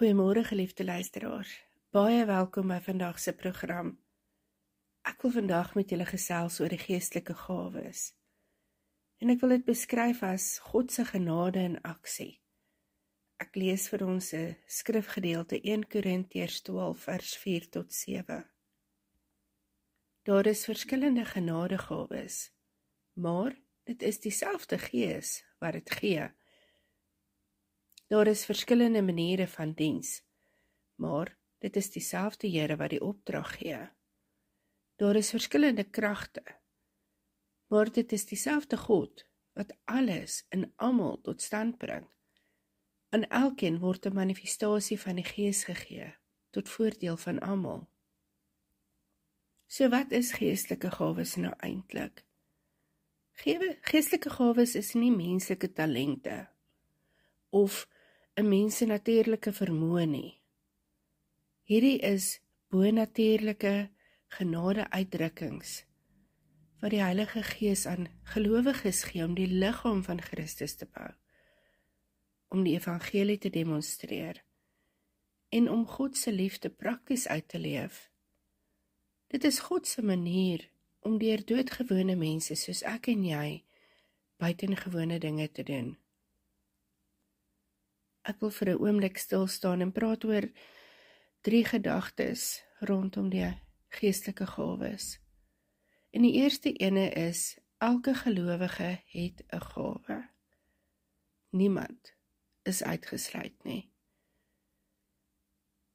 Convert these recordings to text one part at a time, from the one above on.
Goeiemôre geliefde luisteraars, baie welkom by vandag se program. Ek wil vandag met julle gesels oor die geestelike gawes. En ek wil dit beskryf as God se genade in aksie. Ek lees vir ons 'n skrifgedeelte 1 Korintiërs 12 vers 4 tot 7. Daar is verskillende genadegawes, maar dit is dieselfde Gees wat dit gee. Daar is verskillende maniere van diens, maar dit is dieselfde Here wat die opdrag gee. Daar is verskillende kragte, maar dit is dieselfde God wat alles en almal tot stand bring. Aan elkeen word 'n manifestasie van die Gees gegee, tot voordeel van almal. So wat is geestelike gawes nou eintlik? Geestelike gawes is nie menslike talente, of 'n mens se natuurlike vermoë nie. Hierdie is bonatuurlike genade-uitdrukkings wat die Heilige Gees aan gelowiges gee om die liggaam van Christus te bou, om die evangelie te demonstreer en om God se liefde prakties uit te leef. Dit is God se manier om deur doodgewone mense soos ek en jy buitengewone dinge te doen. Ek wil vir 'n oomblik stil staan en praat oor 3 gedagtes rondom die geestelike gawes. En die eerste ene is, elke gelowige het 'n gawe. Niemand is uitgesluit nie.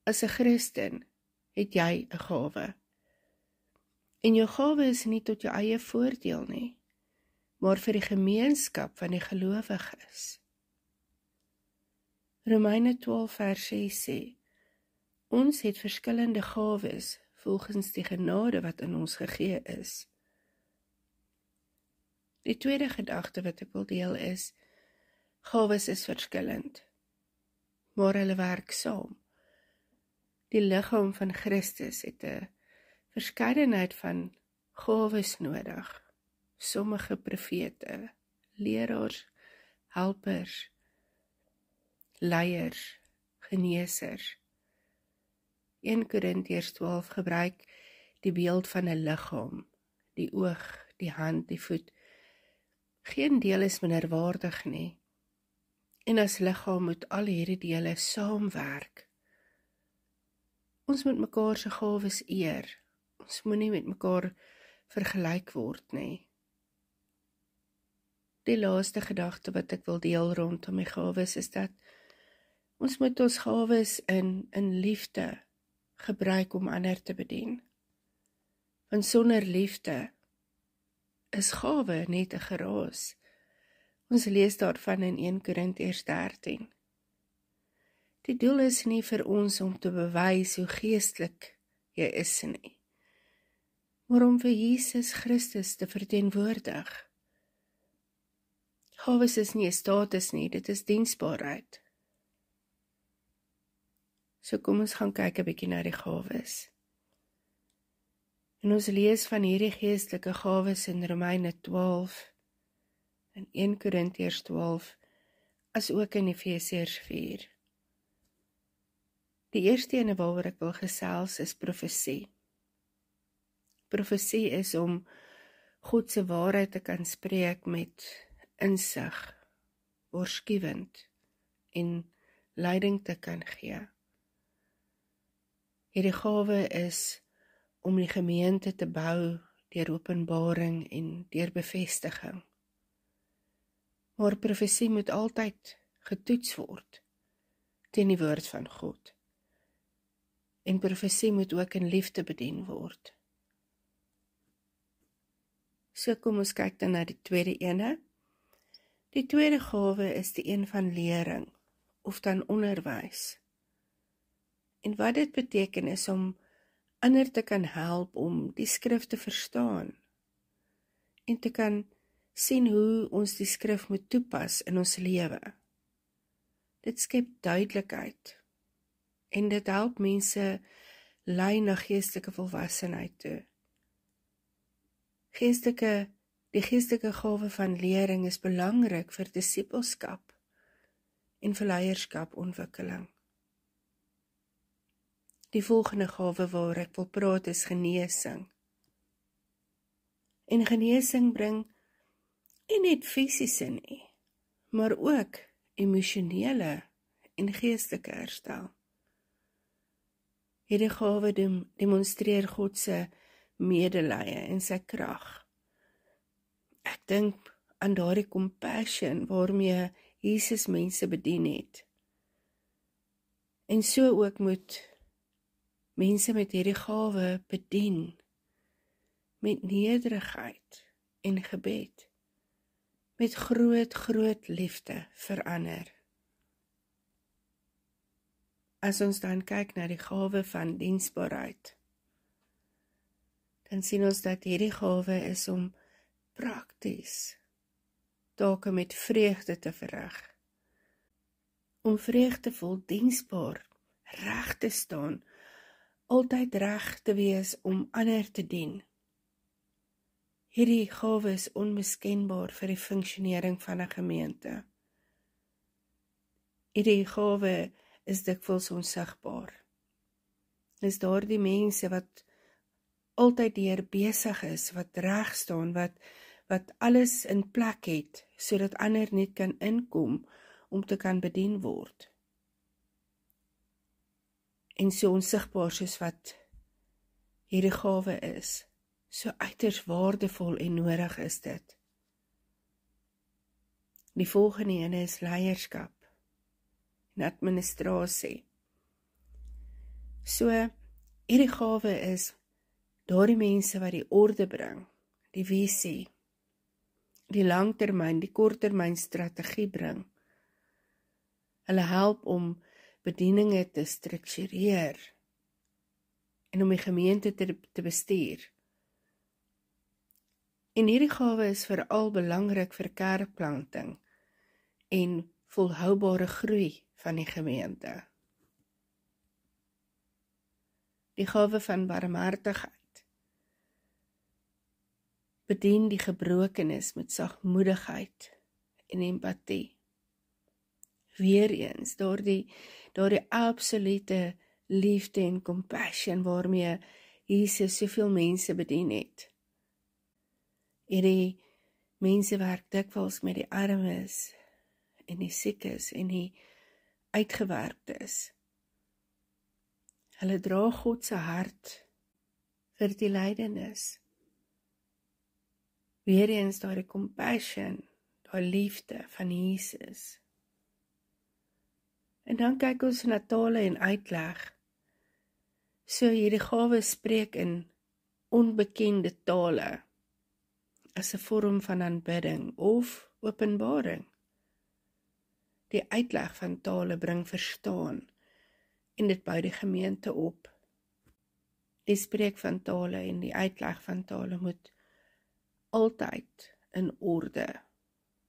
As 'n Christen het jy 'n gawe. En jou gawe is nie tot jou eie voordeel nie, maar vir die gemeenskap van die gelowiges. Romeine 12 vers 6 sê, ons het verskillende gawes volgens die genade wat in ons gegee is. Die tweede gedagte wat ek wil deel is, gawes is verskillend, maar hulle werk saam. Die liggaam van Christus het 'n verskeidenheid van gawes nodig. Sommige profete, leraars, helpers, leiers, geneesers. 1 Korintiërs 12 gebruik die beeld van 'n liggaam, die oog, die hand, die voet. Geen deel is minderwaardig nie. En as liggaam moet al hierdie dele saamwerk. Ons moet mekaar se gawes eer. Ons moenie met mekaar vergelyk word nie. Die laaste gedagte wat ek wil deel rondom die gawes is dat ons moet ons gawes in liefde gebruik om ander te bedien. Want sonder liefde is gawe net 'n geraas. Ons lees daarvan in 1 Korintiërs 13. Die doel is nie vir ons om te bewys hoe geestelik jy is nie, maar om vir Jesus Christus te verteenwoordig. Gawes is nie 'n status nie, dit is diensbaarheid. So kom ons gaan kyk 'n bietjie na die gawes. En ons lees van hierdie geestelike gawes in Romeine 12, in 1 Korintiërs 12, as ook in Efesiërs 4. Die eerste ene waaroor ek wil gesels is profesie. Profesie is om God se waarheid te kan spreek met insig, waarskuwend en leiding te kan gee. Hierdie gawe is om die gemeente te bou deur openbaring en deur bevestiging. Maar profesie moet altyd getoets word teen die woord van God. En profesie moet ook in liefde bedien word. So kom ons kyk dan na die tweede ene. Die tweede gawe is die een van lering, of dan onderwys. En wat dit beteken is om ander te kan help om die skrif te verstaan, en te kan sien hoe ons die skrif moet toepas in ons lewe. Dit skep duidelikheid, en dit help mense lei na geestelike volwassenheid toe. Die geestelike gawe van lering is belangrik vir disippelskap en vir leierskap ontwikkeling. Die volgende gawe waar ek wil praat is genesing. En genesing bring nie net fisiese nie, maar ook emosionele en geestelike herstel. Hierdie gawe demonstreer God se medelee en sy krag. Ek dink aan daardie compassion waarmee Jesus mense bedien het. En so ook moet mense met hierdie gawe bedien, met nederigheid en gebed, met groot liefde vir ander. As ons dan kyk na die gawe van diensbaarheid, dan sien ons dat hierdie gawe is om prakties take met vreugde te verrig, om vreugdevol diensbaar reg te staan, altyd reg te wees om ander te dien. Hierdie gawe is onmiskenbaar vir die funksionering van 'n gemeente. Hierdie gawe is dikwels onsigbaar. Dis daardie mense wat altyd deur besig is, wat reg staan, wat alles in plek het, sodat ander net kan inkom om te kan bedien word. En so onsigbaar soos wat hierdie gawe is, so uiters waardevol en nodig is dit. Die volgende ene is leierskap en administrasie. So, hierdie gawe is daardie mense wat die orde bring, die visie, die langtermyn, die korttermyn strategie bring. Hulle help om bedieninge te struktureer en om die gemeente te bestuur. En hierdie gawe is veral belangrik vir kerkplanting en volhoubare groei van die gemeente. Die gawe van barmhartigheid bedien die gebrokenes met sagmoedigheid en empatie. Weereens, daardie absolute liefde en compassion waarmee Jesus soveel mense bedien het. Hierdie mense werk dikwels met die armes en die siekes en die uitgewerktes. Hulle dra God se hart vir die lydenis. Weereens daardie compassion, daardie liefde van Jesus. En dan kyk ons na tale en uitleg. So hierdie gawe spreek in onbekende tale as 'n vorm van aanbidding of openbaring. Die uitleg van tale bring verstaan en dit bou die gemeente op. Die spreek van tale en die uitleg van tale moet altyd in orde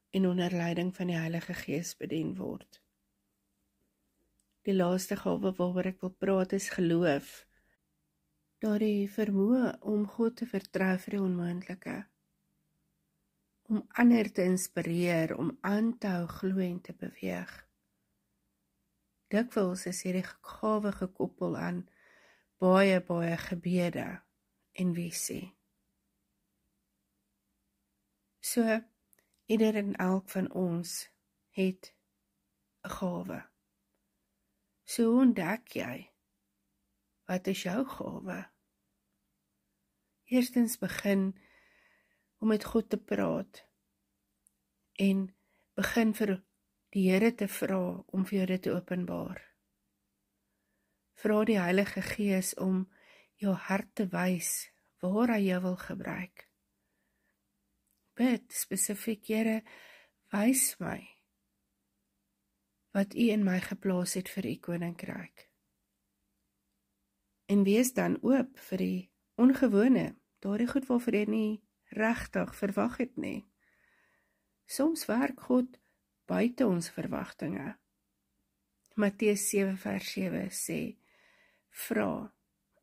en onder leiding van die Heilige Gees bedien word. Die laaste gawe waaroor ek wil praat is geloof. Daardie vermoë om God te vertrou vir die onmoontlike. Om ander te inspireer, om aan te hou glo en te beweeg. Dikwels is hierdie gawe gekoppel aan baie gebede en visie. So, ieder en elk van ons het 'n gawe. So hoe ontdek jy? Wat is jou gawe? Eerstens begin om met God te praat en begin vir die Here te vra om vir jou dit te openbaar. Vra die Heilige Gees om jou hart te wys waar hy jou wil gebruik. Bid spesifiek, Here, wys my wat U in my geplaas het vir U koninkryk. En wees dan oop vir die ongewone, daardie goed waarvoor jy nie regtig verwag het nie. Soms werk God buite ons verwagtinge. Matteus 7 vers 7 sê, vra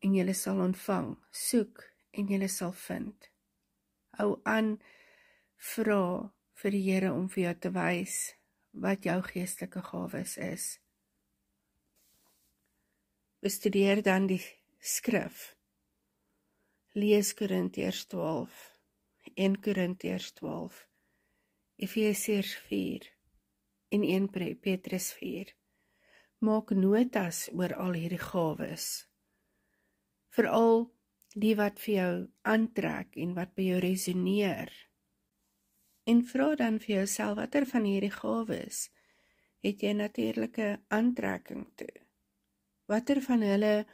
en julle sal ontvang, soek en julle sal vind. Hou aan, vra vir die Here om vir jou te wys wat jou geestelike gawes is. bestudeer dan die skrif. Lees Korintiërs 12, 1 Korintiërs 12, Efesiërs 4 en 1 Petrus 4. Maak notas oor al hierdie gawes. Veral die wat vir jou aantrek en wat by jou resoneer. En vra dan vir jouself, watter van hierdie gawes het jy natuurlike aantrekking toe? Watter van hulle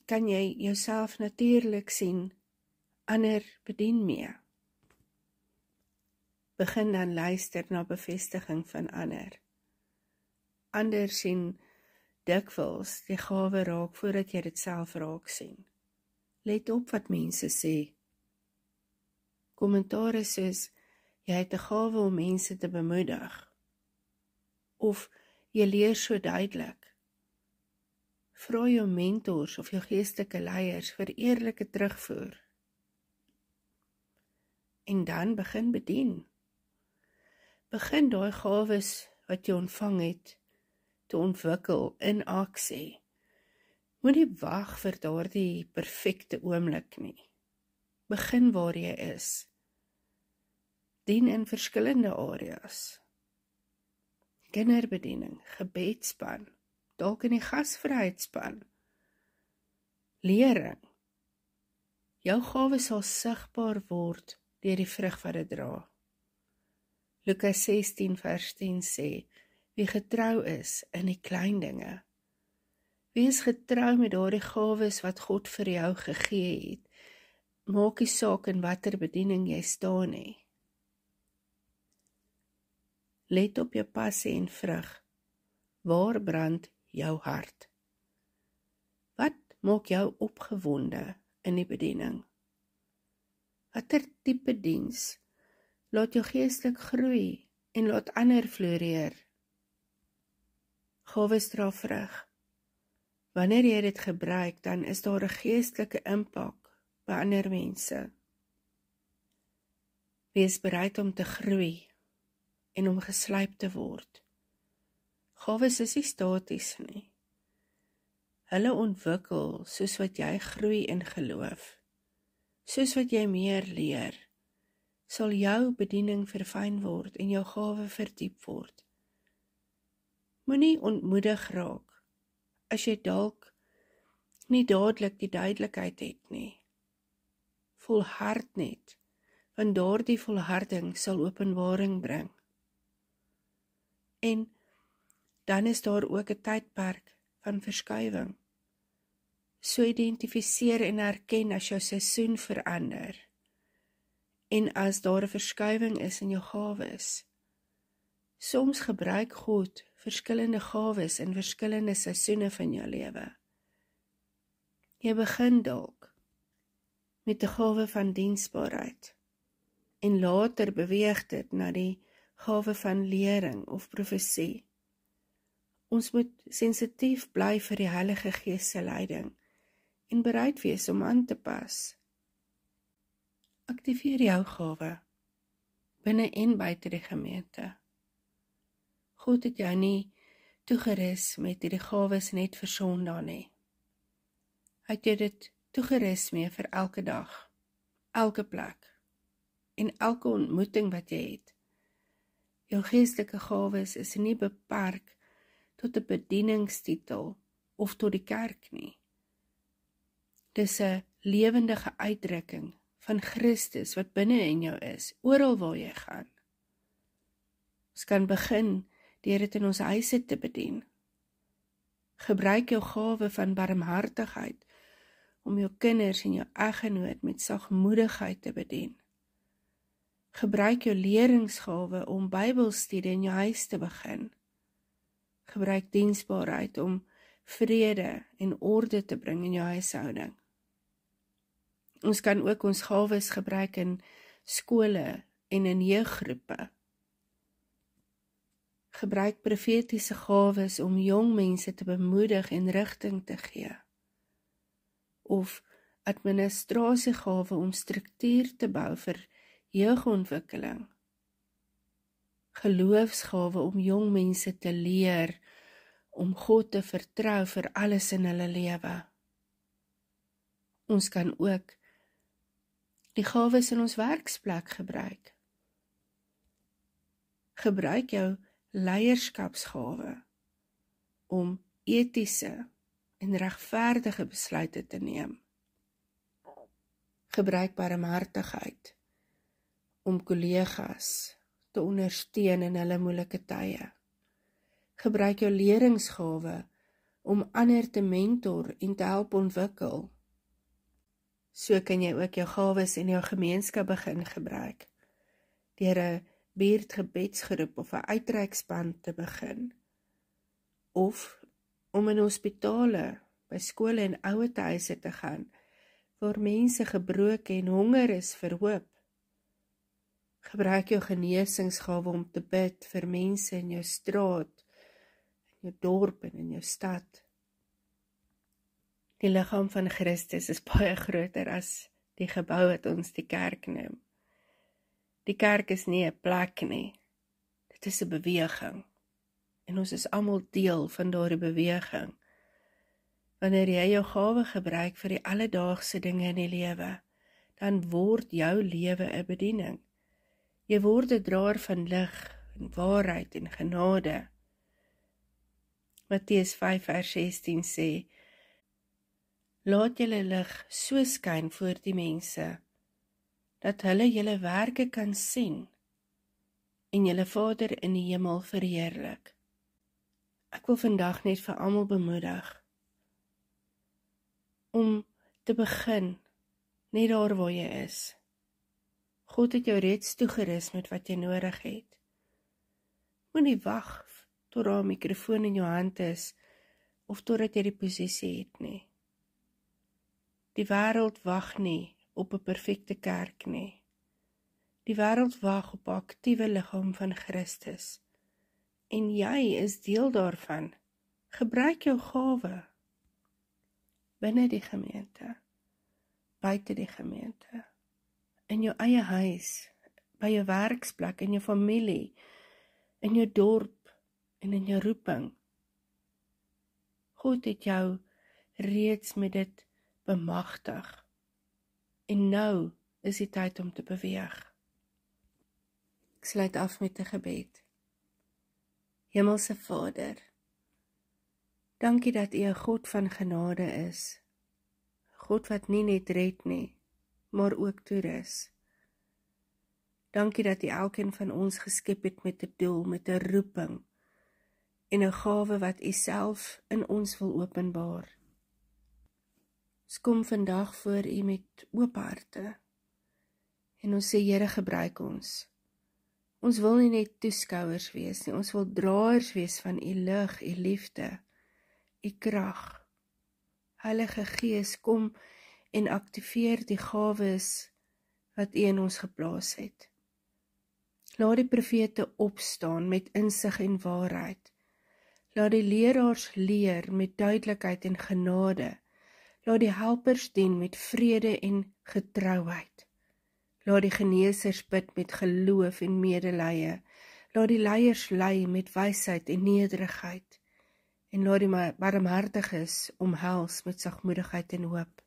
kan jy jouself natuurlik sien ander bedien mee? Begin dan luister na bevestiging van ander. Ander sien dikwels die gawe raak voordat jy dit self raak sien. Let op wat mense sê. Kommentare soos, jy het 'n gawe om mense te bemoedig. Of, jy leer so duidelik. Vra jou mentors of jou geestelike leiers vir eerlike terugvoer. En dan begin bedien. Begin daai gawes wat jy ontvang het, te ontwikkel in aksie. Moenie wag vir daardie perfekte oomblik nie. Begin waar jy is. Dien in verskillende areas. Kinderbediening, gebedspan, dalk in die gasvryheidspan. Lering. Jou gawe sal sigbaar word deur die vrug wat dit dra. Lukas 16 vers 10 sê, wie getrou is in die klein dinge. Wees getrou met daardie gawes wat God vir jou gegee het. Maak nie saak in watter bediening jy staan nie. Let op jou passie en vrug. Waar brand jou hart? Wat maak jou opgewonde in die bediening? Watter tipe diens laat jou geestelik groei en laat ander floreer? Gawes dra vrug. Wanneer jy dit gebruik, dan is daar 'n geestelike impak by ander mense. Wees bereid om te groei en om geslyp te word. Gawes is nie staties nie. Hulle ontwikkel soos wat jy groei in geloof. Soos wat jy meer leer, sal jou bediening verfyn word en jou gawe verdiep word. Moenie ontmoedig raak as jy dalk nie dadelik die duidelikheid het nie. Volhard net, want daardie volharding sal openbaring bring. En dan is daar ook 'n tydperk van verskuiwing. So identifiseer en erken as jou seisoen verander. En as daar 'n verskuiwing is in jou gawes. Soms gebruik God verskillende gawes in verskillende seisoene van jou lewe. Jy begin dalk met 'n gawe van diensbaarheid en later beweeg dit na die gawe van lering of profesie. Ons moet sensitief bly vir die Heilige Gees se leiding en bereid wees om aan te pas. Aktiveer jou gawe binne en buite die gemeente. God het jou nie toegerus met hierdie gawes net vir Sondag nie. Hy het jou dit toegerus mee vir elke dag, elke plek en elke ontmoeting wat jy het. Jou geestelike gawes is nie beperk tot 'n bedieningstitel of tot die kerk nie. Dis 'n lewendige uitdrukking van Christus wat binne in jou is, oral waar jy gaan. Ons kan begin deur dit in ons huise te bedien. Gebruik jou gawe van barmhartigheid om jou kinders en jou eggenoot met sagmoedigheid te bedien. Gebruik jou leringsgawe om Bybelstudie in jou huis te begin. Gebruik diensbaarheid om vrede en orde te bring in jou huishouding. Ons kan ook ons gawes gebruik in skole en in jeuggroepe. Gebruik profetiese gawes om jong mense te bemoedig en rigting te gee. Of administrasiegawe om struktuur te bou vir jeugontwikkeling. Geloofsgawe om jong mense te leer om God te vertrou vir alles in hulle lewe. Ons kan ook die gawes in ons werksplek gebruik. Gebruik jou leierskapsgawe om etiese en regverdige besluite te neem. Gebruik barmhartigheid om kollegas te ondersteun in hulle moeilike tye. Gebruik jou leringsgawe om ander te mentor en te help ontwikkel. So kan jy ook jou gawes in jou gemeenskap begin gebruik, deur 'n buurtgebedsgroep of 'n uitreikspan te begin, of om in hospitale, by skole en ouerhuise te gaan, waar mense gebroken en honger is vir hoop. Gebruik jou genesingsgawe om te bid vir mense in jou straat, in jou dorp en in jou stad. Die liggaam van Christus is baie groter as die gebou wat ons die kerk noem. Die kerk is nie 'n plek nie, dit is 'n beweging. En ons is almal deel van daardie beweging. Wanneer jy jou gawe gebruik vir die alledaagse dinge in die lewe, dan word jou lewe 'n bediening. Jy word 'n draer van lig en waarheid en genade. Matteus 5 vers 16 sê, laat julle lig so skyn voor die mense, dat hulle julle werke kan sien en julle Vader in die hemel verheerlik. Ek wil vandag net vir almal bemoedig om te begin net daar waar jy is. God het jou reeds toegerus met wat jy nodig het. Moenie wag tot daar 'n mikrofoon in jou hand is of totdat jy die posisie het nie. Die wêreld wag nie op 'n perfekte kerk nie. Die wêreld wag op 'n aktiewe liggaam van Christus. En jy is deel daarvan. Gebruik jou gawe binne die gemeente, buite die gemeente, in jou eie huis, by jou werksplek, in jou familie, in jou dorp en in jou roeping. God het jou reeds met dit bemagtig. En nou is die tyd om te beweeg. Ek sluit af met 'n gebed. Hemelse Vader, dankie dat U 'n God van genade is. God wat nie net red nie, maar ook toerus. Dankie dat U elkeen van ons geskep het met 'n doel, met 'n roeping en 'n gawe wat U self in ons wil openbaar. Ons kom vandag voor U met oop harte en ons sê, Here, gebruik ons. Ons wil nie net toeskouers wees nie, ons wil draers wees van U lig, U liefde, U krag. Heilige Gees, kom en aktiveer die gawes wat U in ons geplaas het. Laat die profete opstaan met insig en waarheid. Laat die leraars leer met duidelikheid en genade. Laat die helpers dien met vrede en getrouheid. Laat die geneesers bid met geloof en medelee. Laat die leiers lei met wysheid en nederigheid. En laat die barmhartiges omhels met sagmoedigheid en hoop.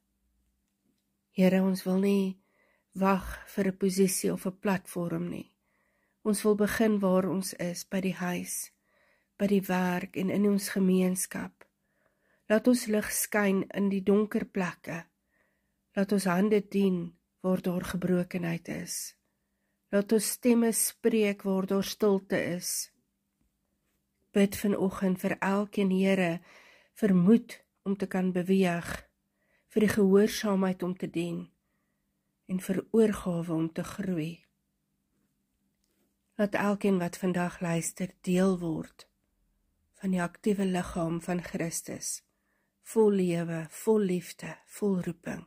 Here, ons wil nie wag vir 'n posisie of 'n platform nie. Ons wil begin waar ons is, by die huis, by die werk en in ons gemeenskap. Laat ons lig skyn in die donker plekke. Laat ons hande dien waar daar gebrokenheid is. Laat ons stemme spreek waar daar stilte is. Bid vanoggend vir elkeen, Here, vir moed om te kan beweeg, vir die gehoorsaamheid om te dien en vir oorgawe om te groei. Laat elkeen wat vandag luister deel word van die aktiewe liggaam van Christus, vol lewe, vol liefde, vol roeping,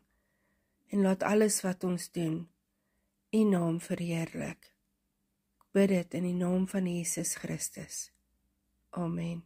en laat alles wat ons doen U naam verheerlik. Ek bid dit in die naam van Jesus Christus. Amen.